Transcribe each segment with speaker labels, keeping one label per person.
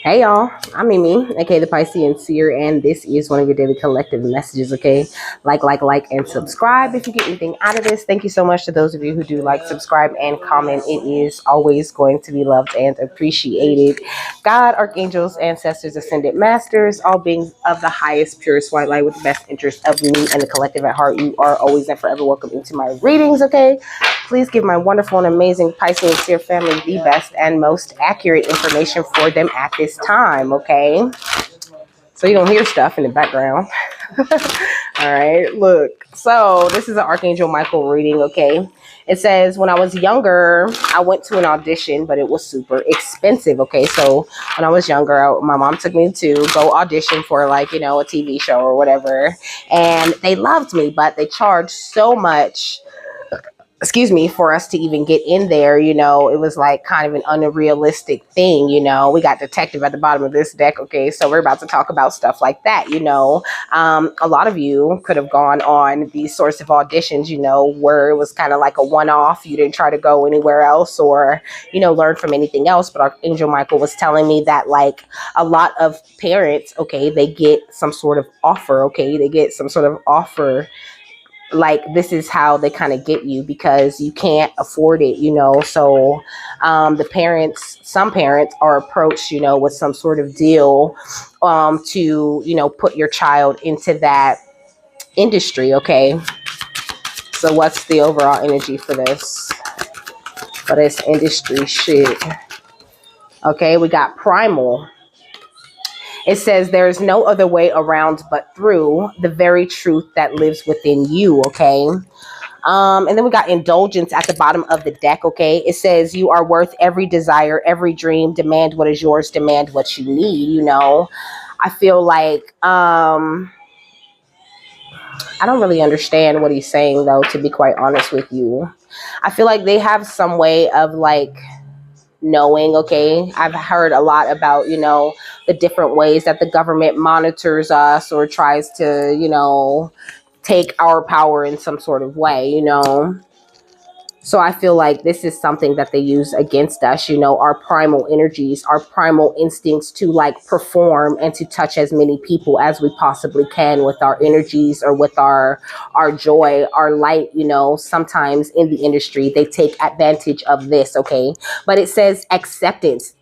Speaker 1: Hey y'all, I'm Mimi, aka the Piscean Seer, and this is one of your daily collective messages, okay? Like, and subscribe if you get anything out of this. Thank you so much to those of you who do like, subscribe, and comment. It is always going to be loved and appreciated. God, archangels, ancestors, ascended masters, all beings of the highest, purest white light with the best interest of me and the collective at heart, you are always and forever welcome into my readings, okay? Please give my wonderful and amazing Piscean Seer family the best and most accurate information for them at this time, okay? So you don't hear stuff in the background. All right, look. So this is an Archangel Michael reading, okay? It says, when I was younger, I went to an audition, but it was super expensive, okay? So when I was younger, my mom took me to go audition for like, a TV show or whatever. And they loved me, but they charged so much, for us to even get in there. It was like kind of an unrealistic thing. We got detective at the bottom of this deck. Okay, so we're about to talk about stuff like that. A lot of you could have gone on these sorts of auditions, where it was kind of like a one-off. You didn't try to go anywhere else or, learn from anything else. But Archangel Michael was telling me that like a lot of parents, okay, they get some sort of offer. Okay, they get some sort of offer, like this is how they kind of get you because you can't afford it. So some parents are approached, with some sort of deal to put your child into that industry. Okay, so what's the overall energy for this industry shit? Okay, we got primal. It says there is no other way around but through the very truth that lives within you. Okay. And then we got indulgence at the bottom of the deck. Okay. It says you are worth every desire, every dream. Demand what is yours, demand what you need. I feel like I don't really understand what he's saying though, to be quite honest with you. I feel like they have some way of like knowing. Okay, I've heard a lot about the different ways that the government monitors us or tries to take our power in some sort of way. So I feel like this is something that they use against us, our primal energies, our primal instincts to like perform and to touch as many people as we possibly can with our energies or with our joy, our light. Sometimes in the industry, they take advantage of this, okay? But it says acceptance.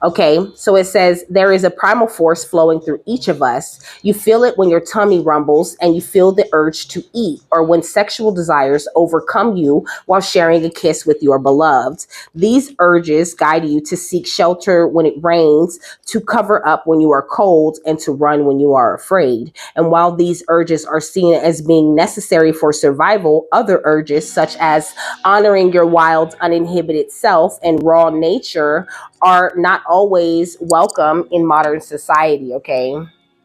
Speaker 1: Okay, so it says there is a primal force flowing through each of us. You feel it when your tummy rumbles and you feel the urge to eat, or when sexual desires overcome you while sharing a kiss with your beloved. These urges guide you to seek shelter when it rains, to cover up when you are cold, and to run when you are afraid. And while these urges are seen as being necessary for survival, other urges, such as honoring your wild, uninhibited self and raw nature, are not always welcome in modern society. Okay,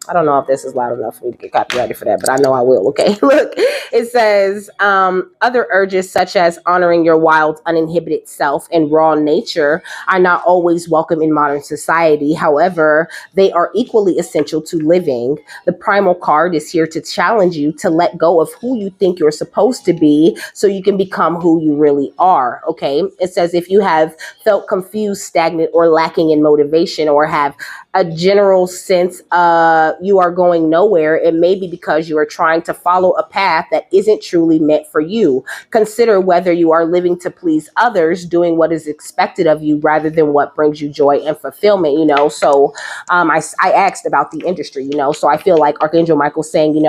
Speaker 1: I don't know if this is loud enough for me to get copyrighted for that, but I know I will. Okay, look, it says other urges such as honoring your wild, uninhibited self and raw nature are not always welcome in modern society. However, they are equally essential to living. The primal card is here to challenge you to let go of who you think you're supposed to be so you can become who you really are. Okay, it says if you have felt confused, stagnant, or lacking in motivation, or have a general sense you are going nowhere, it may be because you are trying to follow a path that isn't truly meant for you. Consider whether you are living to please others, doing what is expected of you rather than what brings you joy and fulfillment. So I asked about the industry. So I feel like Archangel Michael saying,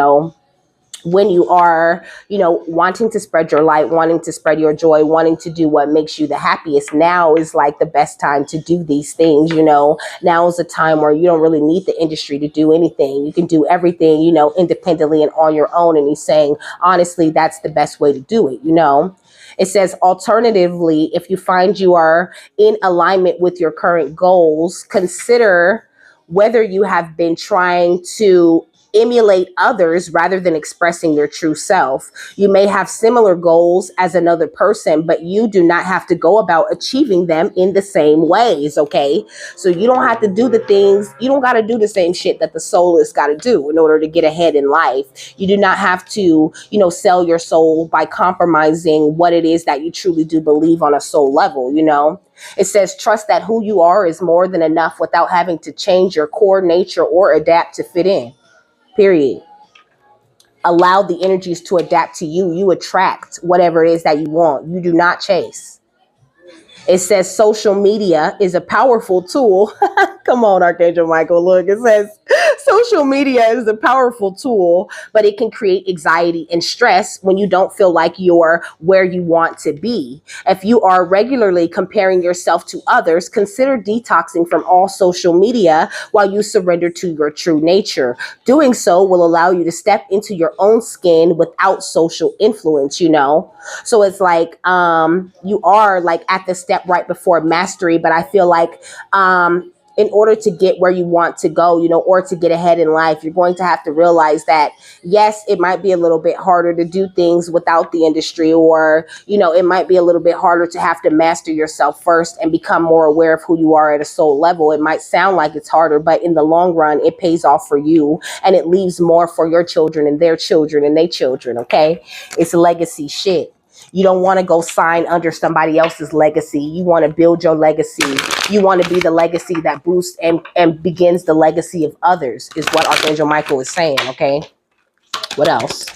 Speaker 1: when you are, wanting to spread your light, wanting to spread your joy, wanting to do what makes you the happiest, now is like the best time to do these things. Now is a time where you don't really need the industry to do anything. You can do everything, independently and on your own. And he's saying, honestly, that's the best way to do it. It says, alternatively, if you find you are in alignment with your current goals, consider whether you have been trying to emulate others rather than expressing your true self. You may have similar goals as another person, but you do not have to go about achieving them in the same ways, okay? So you don't have to do the things, you don't got to do the same shit that the soul has got to do in order to get ahead in life. You do not have to, sell your soul by compromising what it is that you truly do believe on a soul level. It says, trust that who you are is more than enough without having to change your core nature or adapt to fit in. Period. Allow the energies to adapt to you. You attract whatever it is that you want. You do not chase. It says social media is a powerful tool. Come on, Archangel Michael. Look, it says social media is a powerful tool, but it can create anxiety and stress when you don't feel like you're where you want to be. If you are regularly comparing yourself to others, consider detoxing from all social media while you surrender to your true nature. Doing so will allow you to step into your own skin without social influence, you know? So it's like you are like at the step right before mastery, but I feel like in order to get where you want to go, you know, or to get ahead in life, you're going to have to realize that, yes, it might be a little bit harder to do things without the industry, or, you know, it might be a little bit harder to have to master yourself first and become more aware of who you are at a soul level. It might sound like it's harder, but in the long run, it pays off for you, and it leaves more for your children and their children and their children. Okay. It's legacy shit. You don't want to go sign under somebody else's legacy. You want to build your legacy. You want to be the legacy that boosts and begins the legacy of others, is what Archangel Michael is saying, okay? What else?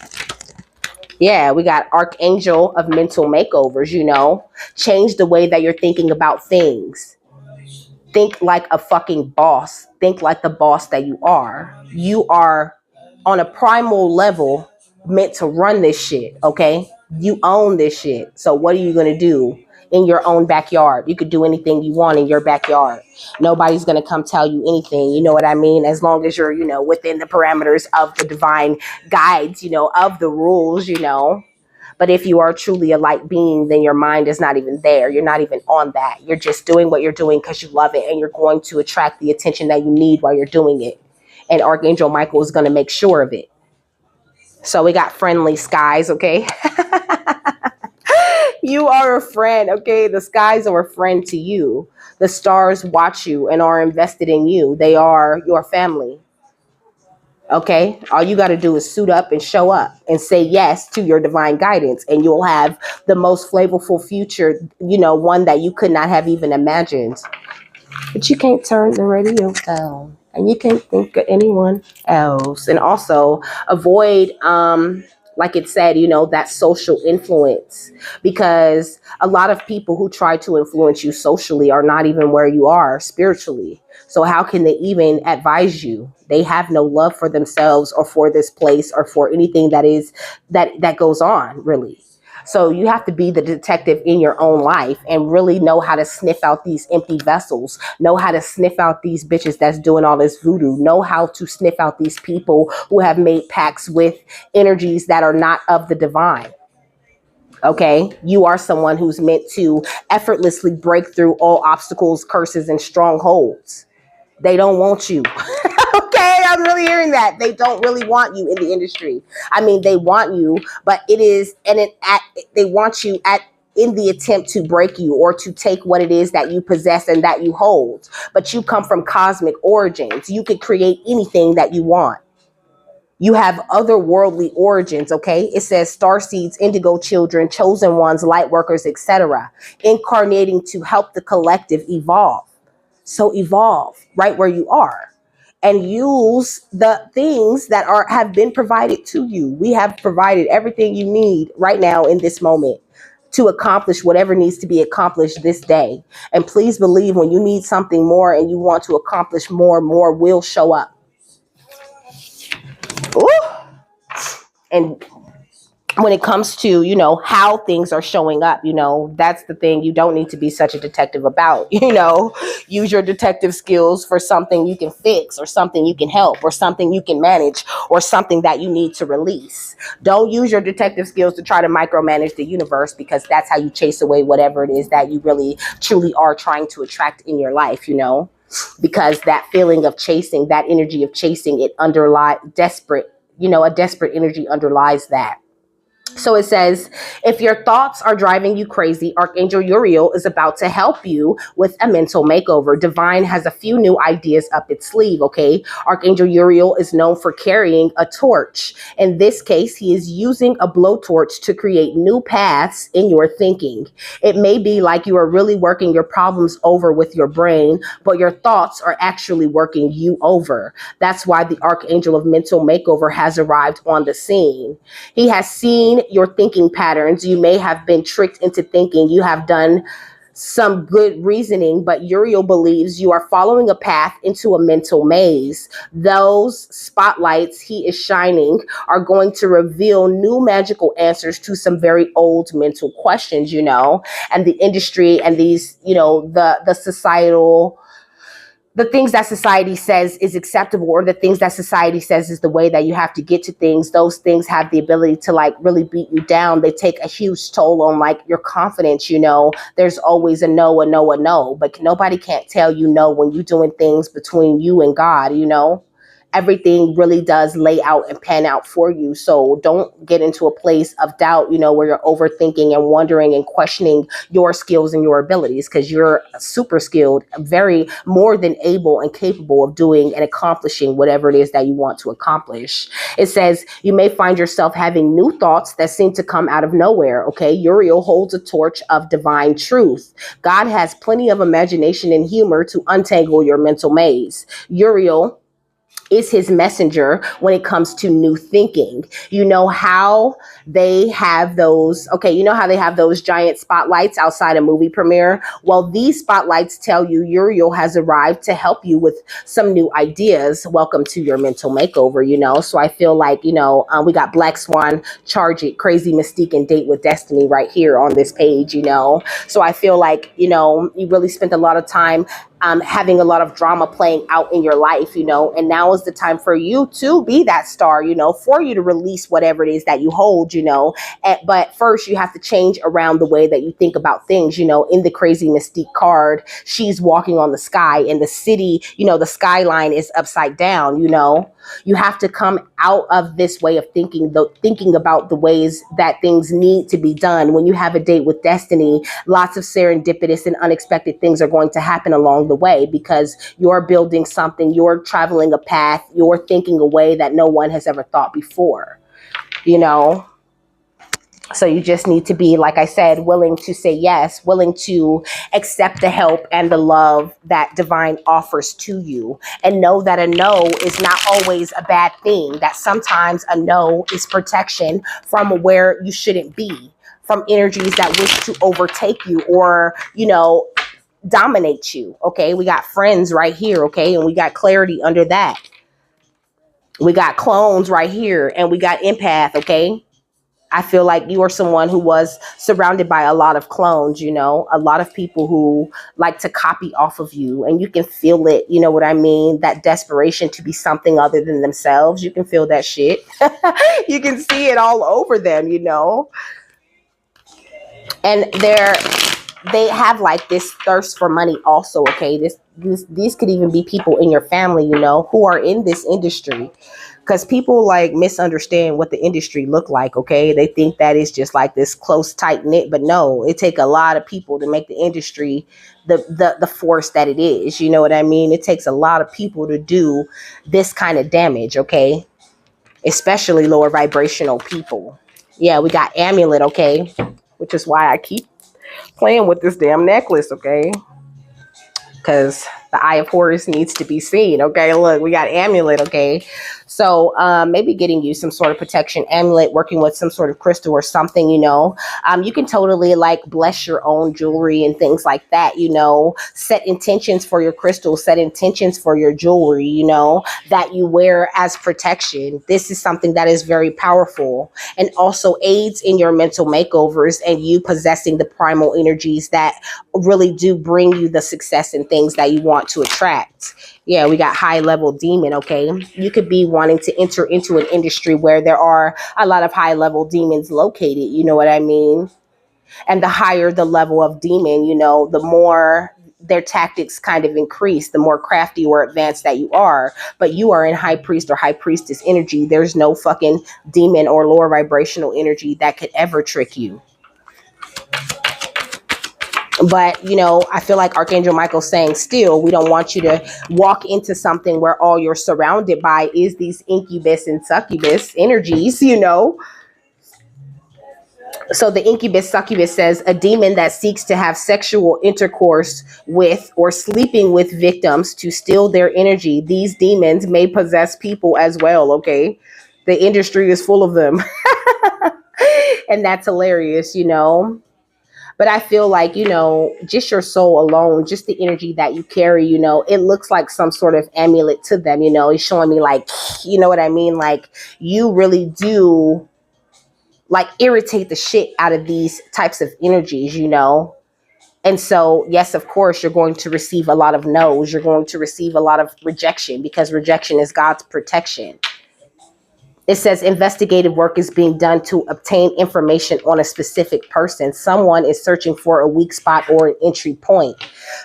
Speaker 1: Yeah, we got Archangel of mental makeovers, you know. Change the way that you're thinking about things. Think like a fucking boss. Think like the boss that you are. You are on a primal level meant to run this shit, okay? You own this shit. So what are you going to do in your own backyard? You could do anything you want in your backyard. Nobody's going to come tell you anything. You know what I mean? As long as you're, you know, within the parameters of the divine guides, you know, of the rules, you know. But if you are truly a light being, then your mind is not even there. You're not even on that. You're just doing what you're doing because you love it, and you're going to attract the attention that you need while you're doing it. And Archangel Michael is going to make sure of it. So we got friendly skies, okay? You are a friend, okay? The skies are a friend to you. The stars watch you and are invested in you. They are your family. Okay, all you got to do is suit up and show up and say yes to your divine guidance, and you'll have the most flavorful future, you know, one that you could not have even imagined. But you can't turn the radio down, and you can't think of anyone else. And also avoid, like it said, you know, that social influence, because a lot of people who try to influence you socially are not even where you are spiritually. So how can they even advise you? They have no love for themselves or for this place or for anything that goes on, really. So you have to be the detective in your own life and really know how to sniff out these empty vessels, know how to sniff out these bitches that's doing all this voodoo, know how to sniff out these people who have made pacts with energies that are not of the divine. Okay, you are someone who's meant to effortlessly break through all obstacles, curses, and strongholds. They don't want you. Okay, I'm really hearing that. They don't really want you in the industry. I mean, they want you, but they want you in the attempt to break you or to take what it is that you possess and that you hold. But you come from cosmic origins. You could create anything that you want. You have otherworldly origins, okay? It says star seeds, indigo children, chosen ones, light workers, etc., incarnating to help the collective evolve. So evolve right where you are and use the things that have been provided to you. We have provided everything you need right now in this moment to accomplish whatever needs to be accomplished this day. And please believe, when you need something more and you want to accomplish more will show up. Ooh. And when it comes to, you know, how things are showing up, you know, that's the thing you don't need to be such a detective about. You know, use your detective skills for something you can fix, or something you can help, or something you can manage, or something that you need to release. Don't use your detective skills to try to micromanage the universe, because that's how you chase away whatever it is that you really truly are trying to attract in your life, you know, because that feeling of chasing, that energy of chasing, it underlies desperate, you know, a desperate energy underlies that. So it says, if your thoughts are driving you crazy, Archangel Uriel is about to help you with a mental makeover. Divine has a few new ideas up its sleeve, okay? Archangel Uriel is known for carrying a torch. In this case, he is using a blowtorch to create new paths in your thinking. It may be like you are really working your problems over with your brain, but your thoughts are actually working you over. That's why the Archangel of Mental Makeover has arrived on the scene. He has seen your thinking patterns. You may have been tricked into thinking you have done some good reasoning, but Uriel believes you are following a path into a mental maze. Those spotlights he is shining are going to reveal new magical answers to some very old mental questions, and the industry and these, the societal, the things that society says is acceptable, or the things that society says is the way that you have to get to things. Those things have the ability to like really beat you down. They take a huge toll on like your confidence. There's always a no, a no, a no, but nobody can't tell you no when you're doing things between you and God. Everything really does lay out and pan out for you. So don't get into a place of doubt, where you're overthinking and wondering and questioning your skills and your abilities, because you're super skilled, very more than able and capable of doing and accomplishing whatever it is that you want to accomplish. It says you may find yourself having new thoughts that seem to come out of nowhere. Okay. Uriel holds a torch of divine truth. God has plenty of imagination and humor to untangle your mental maze. Uriel is his messenger when it comes to new thinking. You know how they have those, giant spotlights outside a movie premiere? Well, these spotlights tell you Uriel has arrived to help you with some new ideas. Welcome to your mental makeover, So I feel like, we got Black Swan, Charge It, Crazy Mystique, and Date with Destiny right here on this page, So I feel like, you really spent a lot of time having a lot of drama playing out in your life, and now is the time for you to be that star, for you to release whatever it is that you hold, but first you have to change around the way that you think about things. In the Crazy Mystique card, she's walking on the sky and the city, the skyline is upside down. You have to come out of this way of thinking about the ways that things need to be done. When you have a date with destiny, lots of serendipitous and unexpected things are going to happen along the way, because you're building something, you're traveling a path, you're thinking a way that no one has ever thought before, So you just need to be, like I said, willing to say yes, willing to accept the help and the love that divine offers to you, and know that a no is not always a bad thing, that sometimes a no is protection from where you shouldn't be, from energies that wish to overtake you or, dominate you. Okay. We got friends right here. Okay. And we got clarity under that. We got clones right here, and we got empath. Okay. I feel like you are someone who was surrounded by a lot of clones, a lot of people who like to copy off of you, and you can feel it. You know what I mean? That desperation to be something other than themselves. You can feel that shit. You can see it all over them, and they have like this thirst for money also. Okay. These could even be people in your family, who are in this industry, because people like misunderstand what the industry look like. Okay. They think that it's just like this close, tight knit, but no, it take a lot of people to make the industry the force that it is. You know what I mean? It takes a lot of people to do this kind of damage. Okay. Especially lower vibrational people. Yeah. We got amulet. Okay. Which is why I keep playing with this damn necklace, okay? Because the Eye of Horus needs to be seen. Okay, look, we got amulet. Okay, so maybe getting you some sort of protection amulet, working with some sort of crystal or something. You can totally like bless your own jewelry and things like that. Set intentions for your crystals, set intentions for your jewelry. That you wear as protection. This is something that is very powerful and also aids in your mental makeovers and you possessing the primal energies that really do bring you the success and things that you want to attract. Yeah, we got high level demon. Okay, you could be wanting to enter into an industry where there are a lot of high level demons located. You know what I mean? And the higher the level of demon, the more their tactics kind of increase the more crafty or advanced that you are. But you are in high priest or high priestess energy. There's no fucking demon or lower vibrational energy that could ever trick you. But, I feel like Archangel Michael's saying still, we don't want you to walk into something where all you're surrounded by is these incubus and succubus energies. So the incubus succubus says a demon that seeks to have sexual intercourse with or sleeping with victims to steal their energy. These demons may possess people as well, okay? The industry is full of them. And that's hilarious. But I feel like, just your soul alone, just the energy that you carry, it looks like some sort of amulet to them, It's showing me like, you know what I mean? Like you really do like irritate the shit out of these types of energies. And so, yes, of course, you're going to receive a lot of no's. You're going to receive a lot of rejection because rejection is God's protection. It says investigative work is being done to obtain information on a specific person. Someone is searching for a weak spot or an entry point.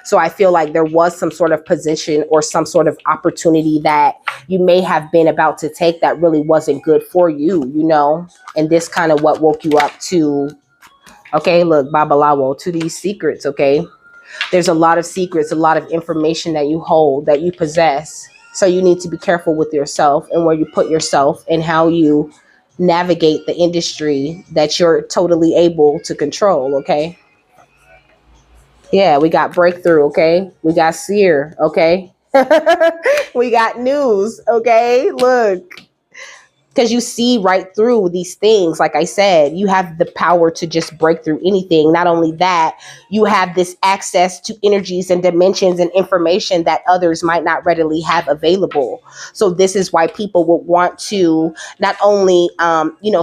Speaker 1: So I feel like there was some sort of position or some sort of opportunity that you may have been about to take that really wasn't good for you, and this kind of what woke you up to, okay, look, Babalawo, to these secrets, okay? There's a lot of secrets, a lot of information that you hold, that you possess. So you need to be careful with yourself and where you put yourself and how you navigate the industry that you're totally able to control, okay? Yeah, we got breakthrough, okay? We got seer, okay? We got news, okay? Look. Because you see right through these things. Like I said, you have the power to just break through anything. Not only that, you have this access to energies and dimensions and information that others might not readily have available. So this is why people would want to not only,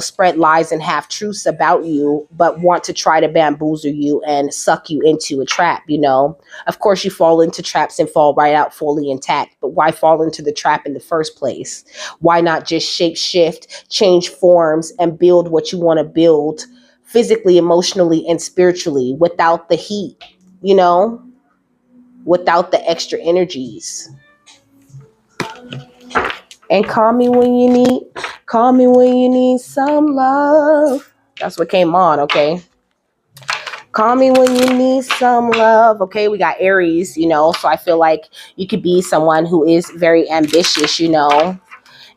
Speaker 1: spread lies and half truths about you, but want to try to bamboozle you and suck you into a trap. Of course, you fall into traps and fall right out fully intact. But why fall into the trap in the first place? Why not just shape shift, change forms, and build what you want to build physically, emotionally, and spiritually without the heat, without the extra energies? And call me when you need some love. That's what came on, okay? Call me when you need some love. Okay, we got Aries, so I feel like you could be someone who is very ambitious,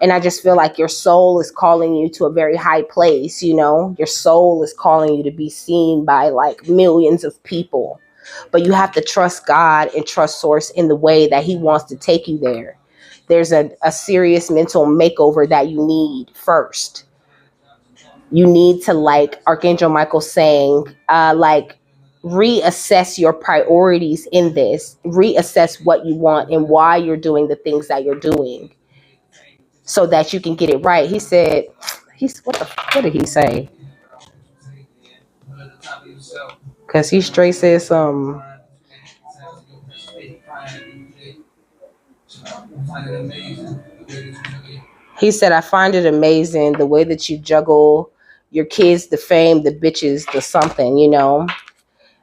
Speaker 1: and I just feel like your soul is calling you to a very high place, your soul is calling you to be seen by like millions of people. But you have to trust God and trust Source in the way that He wants to take you there. There's a serious mental makeover that you need first. You need to, like Archangel Michael saying, reassess your priorities in this, reassess what you want and why you're doing the things that you're doing so that you can get it right. He said, what did he say? Because he straight said some. He said, I find it amazing the way that you juggle your kids, the fame, the bitches, the something,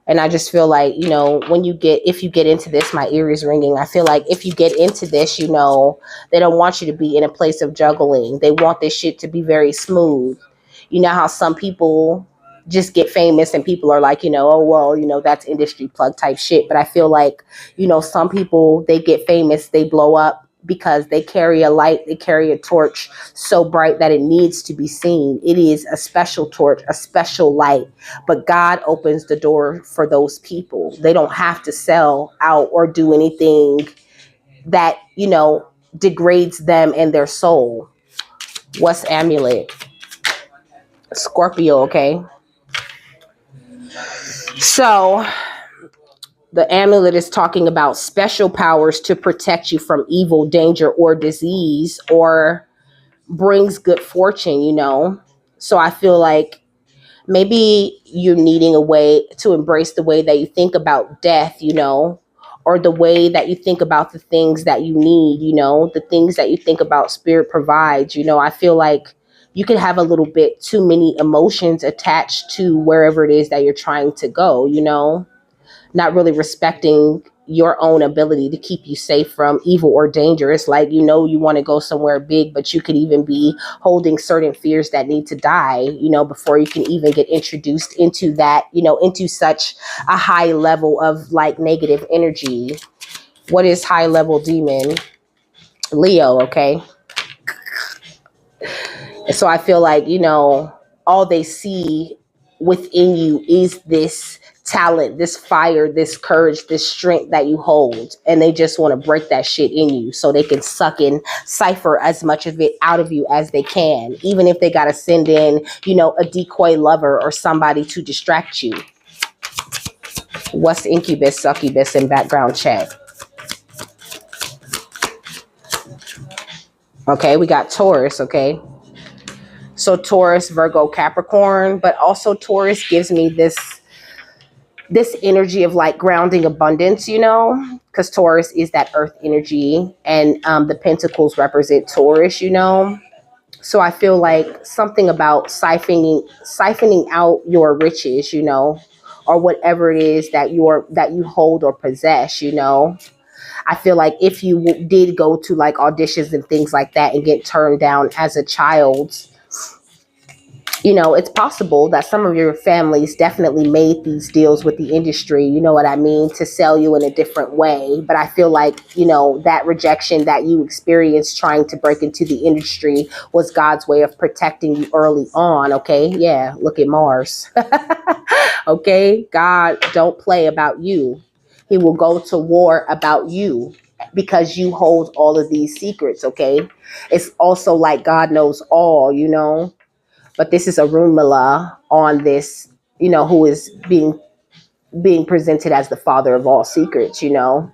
Speaker 1: And I just feel like, if you get into this, my ear is ringing. I feel like if you get into this, they don't want you to be in a place of juggling. They want this shit to be very smooth. You know how some people just get famous and people are like, oh, well, that's industry plug type shit. But I feel like, some people, they get famous, they blow up because they carry a light, they carry a torch so bright that it needs to be seen. It is a special torch, a special light. But God opens the door for those people. They don't have to sell out or do anything that, degrades them and their soul. What's amulet? Scorpio, okay? So the amulet is talking about special powers to protect you from evil, danger, or disease, or brings good fortune. So I feel like maybe you're needing a way to embrace the way that you think about death, or the way that you think about the things that you need, the things that you think about spirit provides. I feel like you could have a little bit too many emotions attached to wherever it is that you're trying to go, not really respecting your own ability to keep you safe from evil or danger. It's like, you know, you want to go somewhere big, but you could even be holding certain fears that need to die, you know, before you can even get introduced into that, you know, into such a high level of like negative energy. What is high level demon? Leo, okay? So I feel like, you know, all they see within you is this talent, this fire, this courage, this strength that you hold. And they just want to break that shit in you so they can suck in, cipher as much of it out of you as they can, even if they got to send in, you know, a decoy lover or somebody to distract you. What's incubus, succubus, and background check? Okay, we got Taurus, okay? So Taurus, Virgo, Capricorn, but also Taurus gives me this energy of like grounding abundance, you know, because Taurus is that earth energy, and the pentacles represent Taurus, you know. So I feel like something about siphoning out your riches, you know, or whatever it is that you hold or possess, you know. I feel like if you did go to like auditions and things like that and get turned down as a child, you know, it's possible that some of your families definitely made these deals with the industry, you know what I mean, to sell you in a different way. But I feel like, you know, that rejection that you experienced trying to break into the industry was God's way of protecting you early on. Okay. Yeah. Look at Mars. Okay. God don't play about you. He will go to war about you because you hold all of these secrets. Okay. It's also like God knows all, you know. But this is a Rumala on this, you know, who is being presented as the father of all secrets, you know.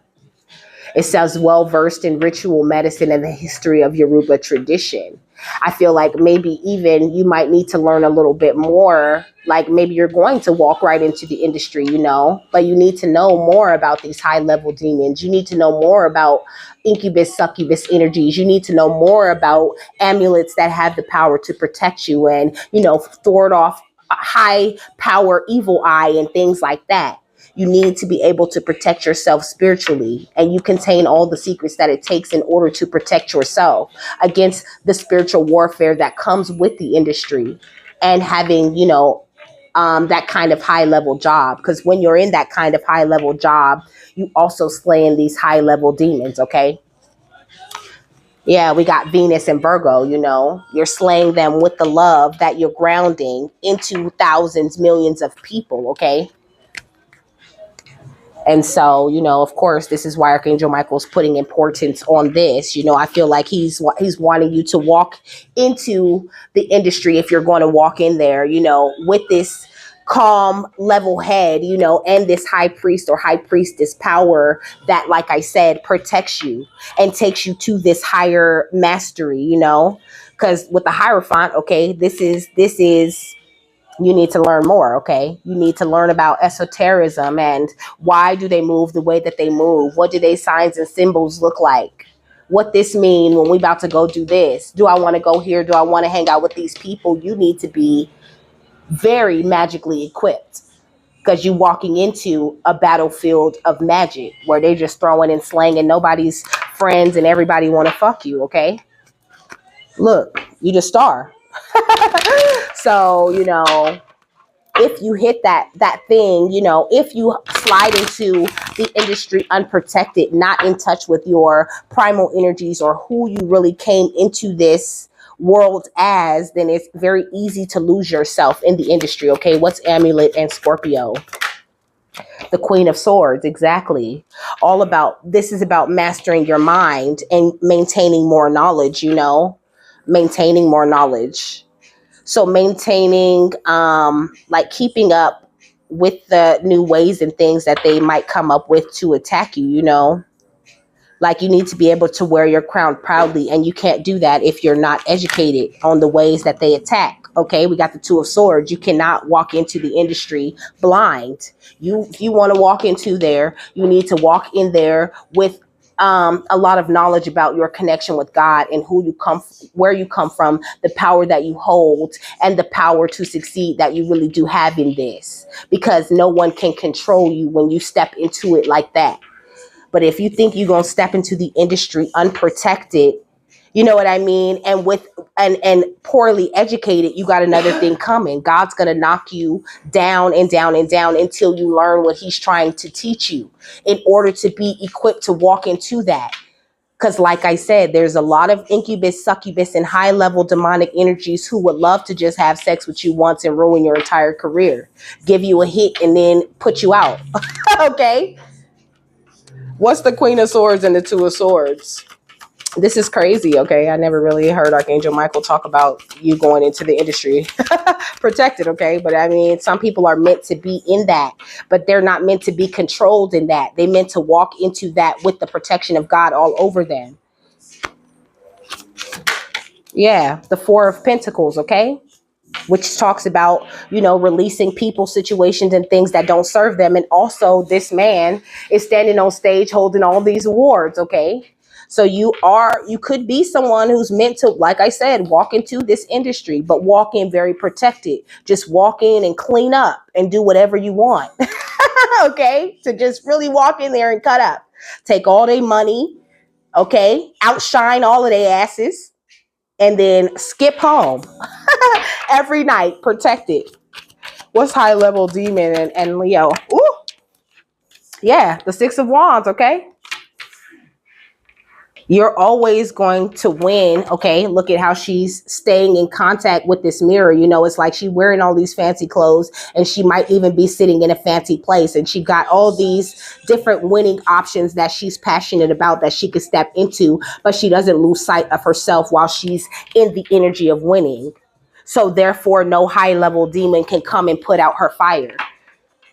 Speaker 1: It says well versed in ritual medicine and the history of Yoruba tradition. I feel like maybe even you might need to learn a little bit more. Like maybe you're going to walk right into the industry, you know, but you need to know more about these high level demons. You need to know more about incubus, succubus energies. You need to know more about amulets that have the power to protect you and, you know, thwart off high power evil eye and things like that. You need to be able to protect yourself spiritually, and you contain all the secrets that it takes in order to protect yourself against the spiritual warfare that comes with the industry and having, you know, that kind of high level job. Because when you're in that kind of high level job, you also slaying these high level demons. Okay. Yeah, we got Venus and Virgo, you know, you're slaying them with the love that you're grounding into thousands, millions of people. Okay. And so, you know, of course, this is why Archangel Michael's putting importance on this. You know, I feel like he's wanting you to walk into the industry, if you're going to walk in there, you know, with this calm, level head, you know, and this high priest or high priestess power that, like I said, protects you and takes you to this higher mastery, you know, because with the Hierophant, okay, this is you need to learn more. Okay. You need to learn about esotericism and why do they move the way that they move? What do they signs and symbols look like? What this mean when we about to go do this? Do I want to go here? Do I want to hang out with these people? You need to be very magically equipped because you walking into a battlefield of magic where they just throwing and slanging nobody's friends and everybody want to fuck you. Okay. Look, you the star. So, you know, if you hit that thing, you know, if you slide into the industry unprotected, not in touch with your primal energies or who you really came into this world as, then it's very easy to lose yourself in the industry. Okay, what's Amulet and Scorpio? The Queen of Swords, exactly. All about, this is about mastering your mind and maintaining more knowledge, you know, maintaining more knowledge. So maintaining, like keeping up with the new ways and things that they might come up with to attack you, you know, like you need to be able to wear your crown proudly. And you can't do that if you're not educated on the ways that they attack. Okay, we got the Two of Swords. You cannot walk into the industry blind. If you want to walk into there, you need to walk in there with a lot of knowledge about your connection with God and who you come, where you come from, the power that you hold, and the power to succeed that you really do have in this. Because no one can control you when you step into it like that. But if you think you're going to step into the industry unprotected, you know what I mean? And with and poorly educated, you got another thing coming. God's gonna knock you down and down and down until you learn what he's trying to teach you in order to be equipped to walk into that. Because like I said, there's a lot of incubus, succubus, and high level demonic energies who would love to just have sex with you once and ruin your entire career, give you a hit and then put you out. Okay. What's the Queen of Swords and the Two of Swords? This is crazy, okay? I never really heard Archangel Michael talk about you going into the industry protected, okay? But I mean, some people are meant to be in that, but they're not meant to be controlled in that. They meant to walk into that with the protection of God all over them. Yeah, the Four of Pentacles, okay? Which talks about, you know, releasing people, situations, and things that don't serve them. And also, this man is standing on stage holding all these awards, okay? So you could be someone who's meant to, like I said, walk into this industry, but walk in very protected. Just walk in and clean up and do whatever you want. Okay? To just really walk in there and cut up. Take all their money, okay? Outshine all of their asses, and then skip home. Every night, protected. What's high level demon and Leo? Ooh. Yeah, the Six of Wands, okay? You're always going to win, okay? Look at how she's staying in contact with this mirror. You know, it's like she's wearing all these fancy clothes and she might even be sitting in a fancy place. And she got all these different winning options that she's passionate about that she could step into, but she doesn't lose sight of herself while she's in the energy of winning. So therefore, no high level demon can come and put out her fire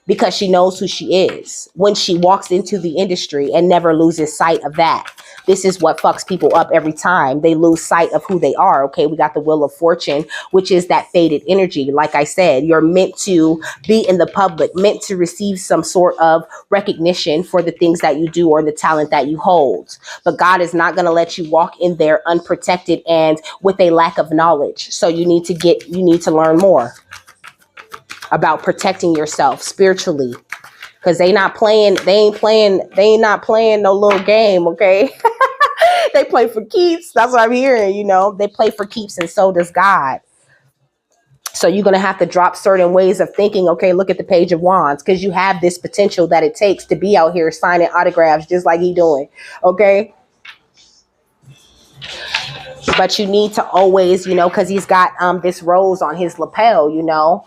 Speaker 1: because she knows who she is when she walks into the industry and never loses sight of that. This is what fucks people up every time. They lose sight of who they are. Okay, we got the Wheel of Fortune, which is that faded energy. Like I said, you're meant to be in the public, meant to receive some sort of recognition for the things that you do or the talent that you hold. But God is not going to let you walk in there unprotected and with a lack of knowledge. So you need to learn more about protecting yourself spiritually, because they not playing no little game, okay? They play for keeps. That's what I'm hearing, you know. They play for keeps, and so does God. So you're going to have to drop certain ways of thinking. Okay, look at the Page of Wands, because you have this potential that it takes to be out here signing autographs just like he doing, okay? But you need to always, you know, because he's got this rose on his lapel, you know.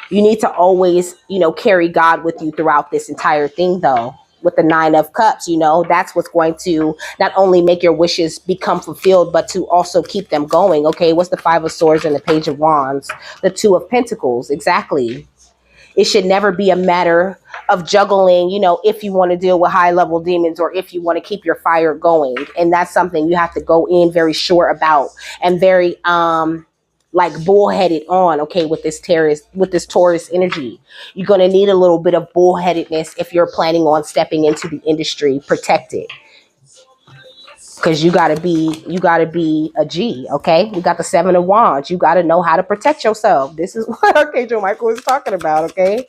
Speaker 1: You need to always, you know, carry God with you throughout this entire thing, though. With the Nine of Cups, you know, that's what's going to not only make your wishes become fulfilled, but to also keep them going. Okay, what's the Five of Swords and the Page of Wands? The Two of Pentacles, exactly. It should never be a matter of juggling, you know, if you want to deal with high level demons or if you want to keep your fire going. And that's something you have to go in very sure about and very, like bullheaded on, okay, with this Taurus energy. You're going to need a little bit of bullheadedness if you're planning on stepping into the industry protected. Because you gotta be a G, okay? You got the Seven of Wands. You gotta know how to protect yourself. This is what Archangel Michael is talking about, okay?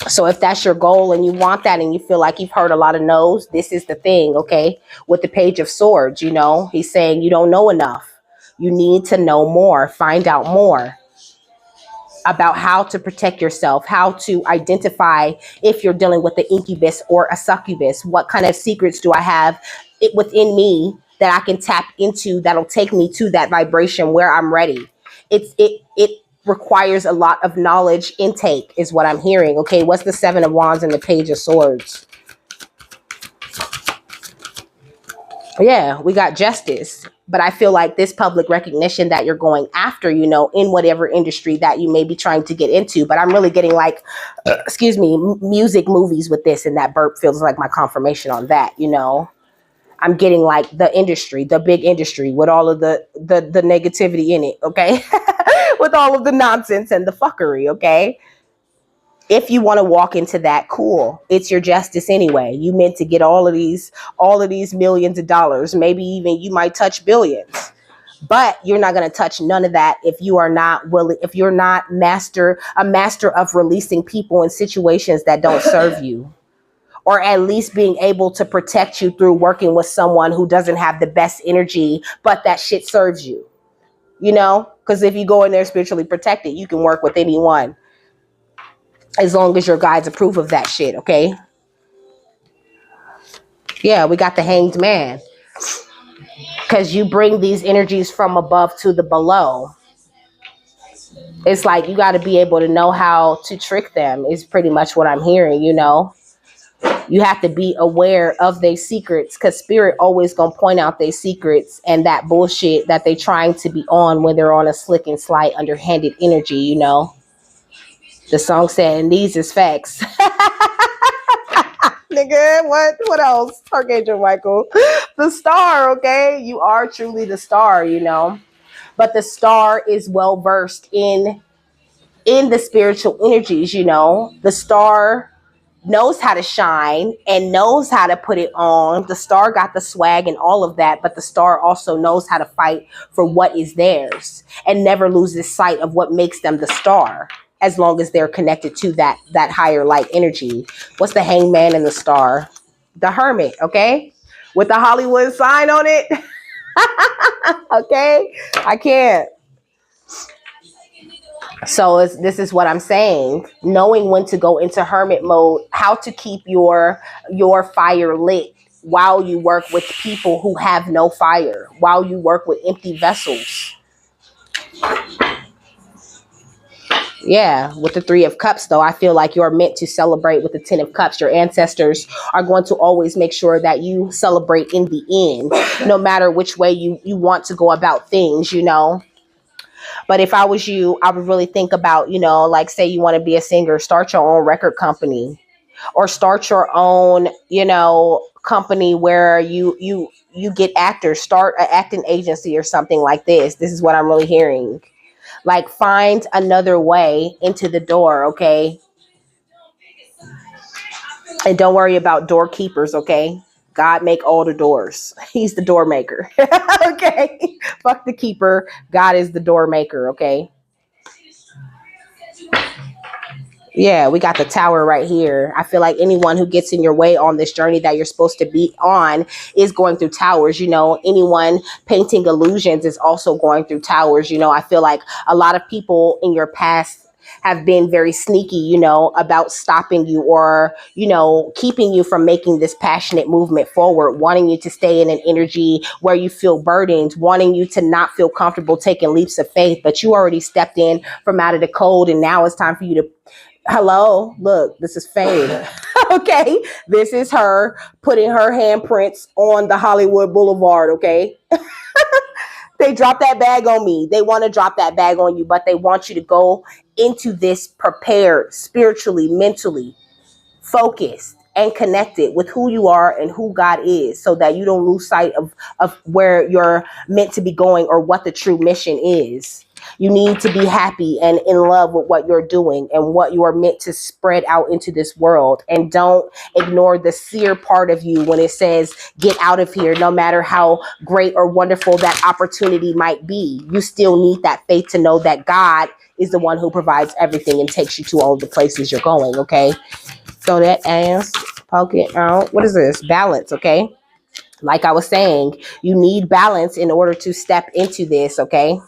Speaker 1: So if that's your goal and you want that and you feel like you've heard a lot of no's, this is the thing, okay? With the Page of Swords, you know, he's saying you don't know enough. You need to know more, find out more about how to protect yourself, how to identify if you're dealing with the incubus or a succubus. What kind of secrets do I have within me that I can tap into that'll take me to that vibration where I'm ready? It requires a lot of knowledge intake is what I'm hearing. Okay, what's the Seven of Wands and the Page of Swords? Yeah, we got justice. But I feel like this public recognition that you're going after, you know, in whatever industry that you may be trying to get into. But I'm really getting like, excuse me, music, movies with this, and that burp feels like my confirmation on that, you know. I'm getting like the industry, the big industry with all of the negativity in it, okay? With all of the nonsense and the fuckery, okay? If you want to walk into that, cool. It's your justice anyway. You meant to get all of these millions of dollars. Maybe even you might touch billions. But you're not going to touch none of that if you are not willing, if you're not a master of releasing people in situations that don't serve you. or at least being able to protect you through working with someone who doesn't have the best energy, but that shit serves you, you know? Because if you go in there spiritually protected, you can work with anyone as long as your guides approve of that shit, okay? Yeah, we got the Hanged Man. Because you bring these energies from above to the below. It's like you got to be able to know how to trick them, is pretty much what I'm hearing, you know? You have to be aware of their secrets, because spirit always gonna point out their secrets and that bullshit that they trying to be on when they're on a slick and slight underhanded energy, you know? The song said, and these is facts. Nigga, what else? Archangel Michael. The star, okay? You are truly the star, you know? But the star is well versed in the spiritual energies, you know? The star knows how to shine and knows how to put it on. The star got the swag and all of that, but the star also knows how to fight for what is theirs and never loses sight of what makes them the star, as long as they're connected to that higher light energy. What's the hangman and the star? The hermit, okay? With the Hollywood sign on it. Okay? I can't. So this is what I'm saying. Knowing when to go into hermit mode, how to keep your fire lit while you work with people who have no fire, while you work with empty vessels. Yeah, with the Three of Cups, though, I feel like you're meant to celebrate with the Ten of Cups. Your ancestors are going to always make sure that you celebrate in the end, no matter which way you want to go about things, you know. But if I was you, I would really think about, you know, like say you want to be a singer, start your own record company or start your own, you know, company where you get actors, start an acting agency or something like this. This is what I'm really hearing. Like find another way into the door, okay? And don't worry about doorkeepers, okay? God make all the doors. He's the door maker. Okay? Fuck the keeper. God is the door maker, okay? Yeah, we got the tower right here. I feel like anyone who gets in your way on this journey that you're supposed to be on is going through towers. You know, anyone painting illusions is also going through towers. You know, I feel like a lot of people in your past have been very sneaky, you know, about stopping you or, you know, keeping you from making this passionate movement forward, wanting you to stay in an energy where you feel burdened, wanting you to not feel comfortable taking leaps of faith. But you already stepped in from out of the cold, and now it's time for you to hello, look, this is fame. Okay, this is her putting her handprints on the Hollywood Boulevard. Okay, they dropped that bag on me. They want to drop that bag on you, but they want you to go into this prepared spiritually, mentally, focused and connected with who you are and who God is, so that you don't lose sight of where you're meant to be going or what the true mission is. You need to be happy and in love with what you're doing and what you are meant to spread out into this world. And don't ignore the seer part of you when it says, get out of here. No matter how great or wonderful that opportunity might be, you still need that faith to know that God is the one who provides everything and takes you to all the places you're going. Okay. So that ass poking out. What is this? Balance. Okay. Like I was saying, you need balance in order to step into this. Okay.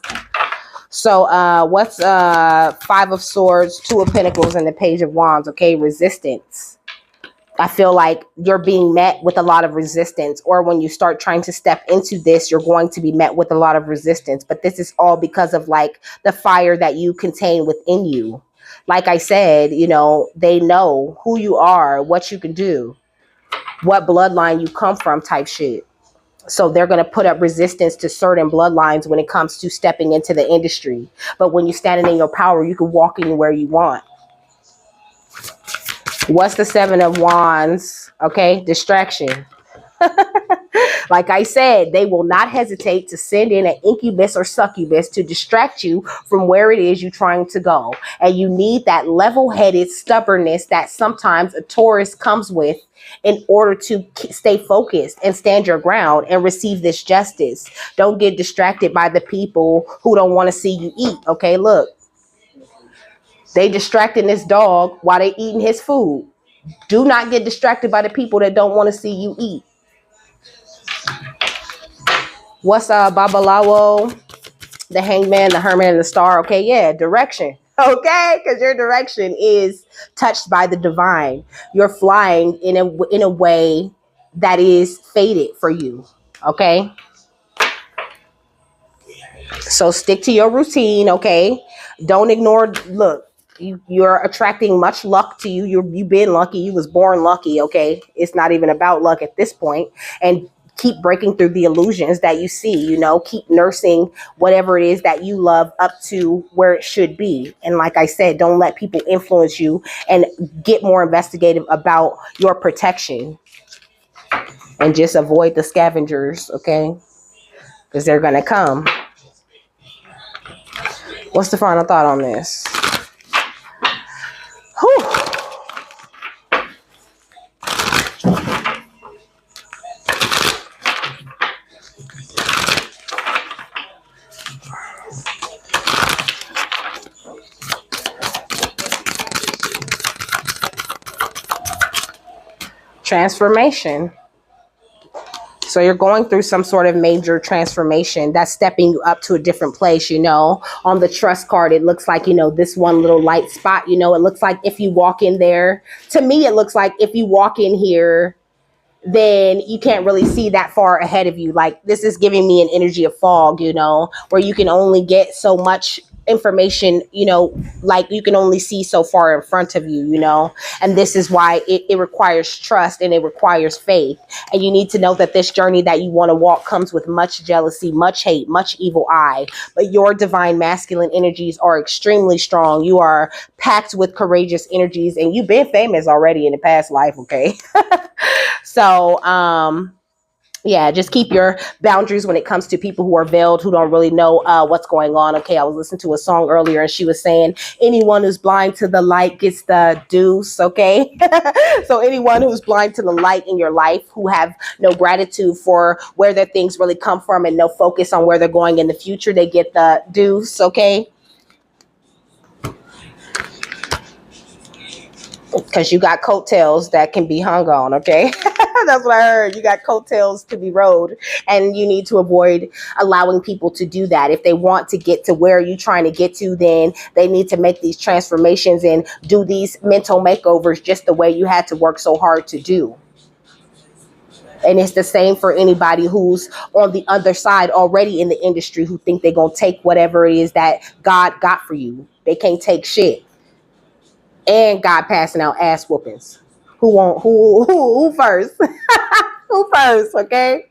Speaker 1: So what's Five of Swords, Two of Pentacles, and the Page of Wands? Okay, resistance. I feel like you're being met with a lot of resistance, or when you start trying to step into this, you're going to be met with a lot of resistance. But this is all because of like the fire that you contain within you. Like I said, you know, they know who you are, what you can do, what bloodline you come from type shit. So they're going to put up resistance to certain bloodlines when it comes to stepping into the industry. But when you're standing in your power, you can walk anywhere you want. What's the Seven of Wands? Okay, distraction. Like I said, they will not hesitate to send in an incubus or succubus to distract you from where it is you're trying to go. And you need that level-headed stubbornness that sometimes a Taurus comes with in order to stay focused and stand your ground and receive this justice. Don't get distracted by the people who don't want to see you eat. Okay, look, they distracting this dog while they eating his food. Do not get distracted by the people that don't want to see you eat. What's Babalawo, the Hangman, the Hermit, and the Star? Okay, yeah, direction. Okay, because your direction is touched by the divine. You're flying in a way that is fated for you. Okay, so stick to your routine. Okay, don't ignore. Look, you're attracting much luck to you. You've been lucky. You was born lucky. Okay, it's not even about luck at this point. And keep breaking through the illusions that you see. You know, keep nursing whatever it is that you love up to where it should be. And like I said, don't let people influence you, and get more investigative about your protection, and just avoid the scavengers. Okay, because they're gonna come. What's the final thought on this? Whew. Transformation. So you're going through some sort of major transformation that's stepping you up to a different place. You know, on the trust card, it looks like, you know, this one little light spot, you know, it looks like if you walk in there, to me, it looks like if you walk in here, then you can't really see that far ahead of you. Like, this is giving me an energy of fog, you know, where you can only get so much information, you know, like you can only see so far in front of you, you know, and this is why it requires trust, and it requires faith. And you need to know that this journey that you want to walk comes with much jealousy, much hate, much evil eye. But your divine masculine energies are extremely strong. You are packed with courageous energies, and you've been famous already in the past life. Okay. So, yeah, just keep your boundaries when it comes to people who are veiled, who don't really know what's going on. Okay, I was listening to a song earlier, and she was saying, anyone who's blind to the light gets the deuce. Okay, so anyone who's blind to the light in your life, who have no gratitude for where their things really come from, and no focus on where they're going in the future, they get the deuce. Okay. Because you got coattails that can be hung on, okay? That's what I heard. You got coattails to be rode, and you need to avoid allowing people to do that. If they want to get to where you're trying to get to, then they need to make these transformations and do these mental makeovers just the way you had to work so hard to do. And it's the same for anybody who's on the other side already in the industry, who think they're going to take whatever it is that God got for you. They can't take shit. And God passing out ass whoopings. Who first? Who first? Okay.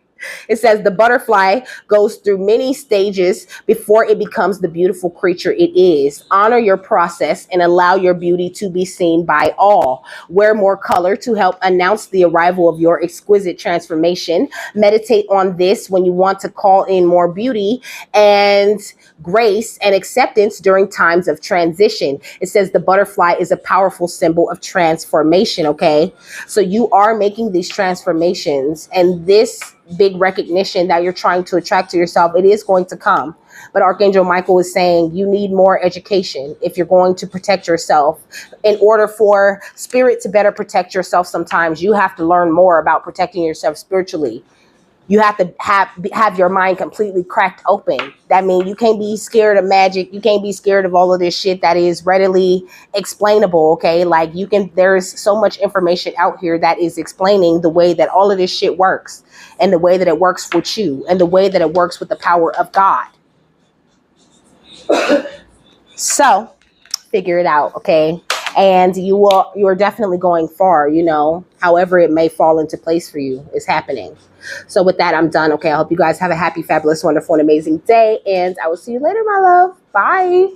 Speaker 1: It says the butterfly goes through many stages before it becomes the beautiful creature it is. Honor your process and allow your beauty to be seen by all. Wear more color to help announce the arrival of your exquisite transformation. Meditate on this when you want to call in more beauty and grace and acceptance during times of transition. It says the butterfly is a powerful symbol of transformation. Okay, so you are making these transformations, and this big recognition that you're trying to attract to yourself, it is going to come. But Archangel Michael is saying you need more education if you're going to protect yourself. In order for spirit to better protect yourself, sometimes you have to learn more about protecting yourself spiritually. You have to have your mind completely cracked open. That means you can't be scared of magic. You can't be scared of all of this shit that is readily explainable. Okay, like there's so much information out here that is explaining the way that all of this shit works, and the way that it works with you, and the way that it works with the power of God. So figure it out, okay? And you're definitely going far, you know, however it may fall into place for you is happening. So with that, I'm done. Okay, I hope you guys have a happy, fabulous, wonderful, and amazing day, and I will see you later, my love. Bye.